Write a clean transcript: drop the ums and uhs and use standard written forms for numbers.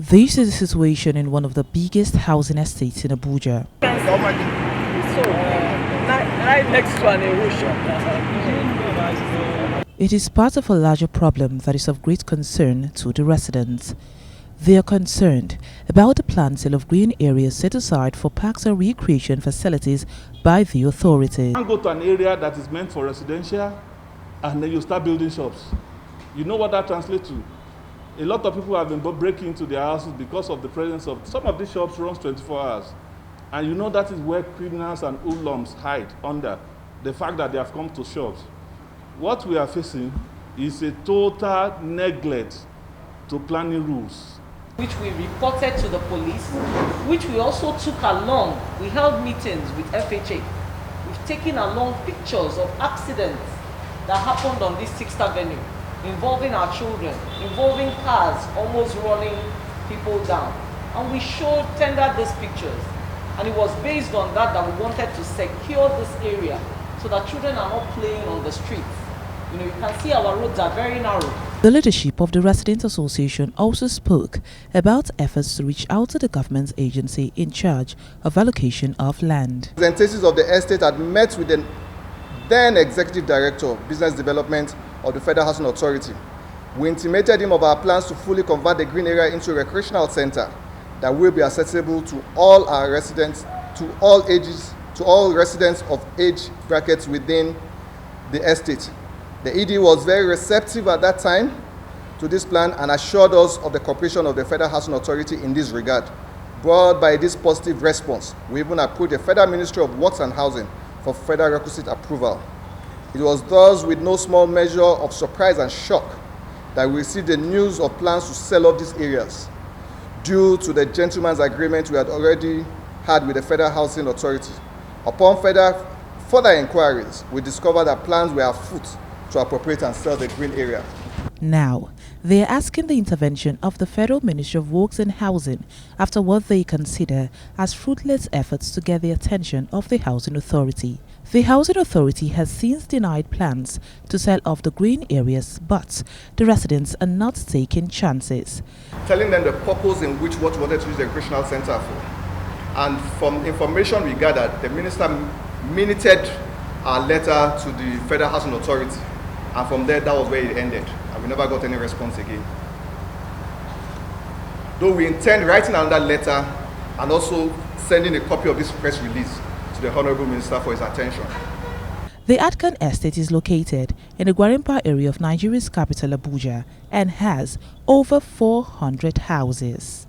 This is the situation in one of the biggest housing estates in Abuja. Right next to an erosion. It is part of a larger problem that is of great concern to the residents. They are concerned about the planned sale of green areas set aside for parks and recreation facilities by the authorities. You can't go to an area that is meant for residential and then you start building shops. You know what that translates to? A lot of people have been breaking into their houses because of the presence of some of these shops runs 24 hours. And you know that is where criminals and hoodlums hide under the fact that they have come to shops. What we are facing is a total neglect to planning rules, which we reported to the police, which we also took along. We held meetings with FHA. We've taken along pictures of accidents that happened on this 6th Avenue, involving our children, involving cars almost running people down. And we tendered these pictures. And it was based on that we wanted to secure this area so that children are not playing on the streets. You know, you can see our roads are very narrow. The leadership of the Residents Association also spoke about efforts to reach out to the government agency in charge of allocation of land. Representatives of the estate had met with the then Executive Director of Business Development of the Federal Housing Authority. We intimated him of our plans to fully convert the green area into a recreational center that will be accessible to all our residents, to all ages, to all residents of age brackets within the estate. The ED was very receptive at that time to this plan and assured us of the cooperation of the Federal Housing Authority in this regard. Brought by this positive response, we even approved the Federal Ministry of Works and Housing for federal requisite approval. It was thus with no small measure of surprise and shock that we received the news of plans to sell off these areas due to the gentleman's agreement we had already had with the Federal Housing Authority. Upon further inquiries, we discovered that plans were afoot to appropriate and sell the green area. Now, they are asking the intervention of the Federal Ministry of Works and Housing after what they consider as fruitless efforts to get the attention of the Housing Authority. The Housing Authority has since denied plans to sell off the green areas, but the residents are not taking chances. Telling them the purpose in which what we wanted to use the recreational center for. And from information we gathered, the minister minuted our letter to the Federal Housing Authority. And from there, that was where it ended. And we never got any response again. Though we intend writing another letter and also sending a copy of this press release to the Honorable Minister for his attention. The Atkan estate is located in the Gwarimpa area of Nigeria's capital Abuja and has over 400 houses.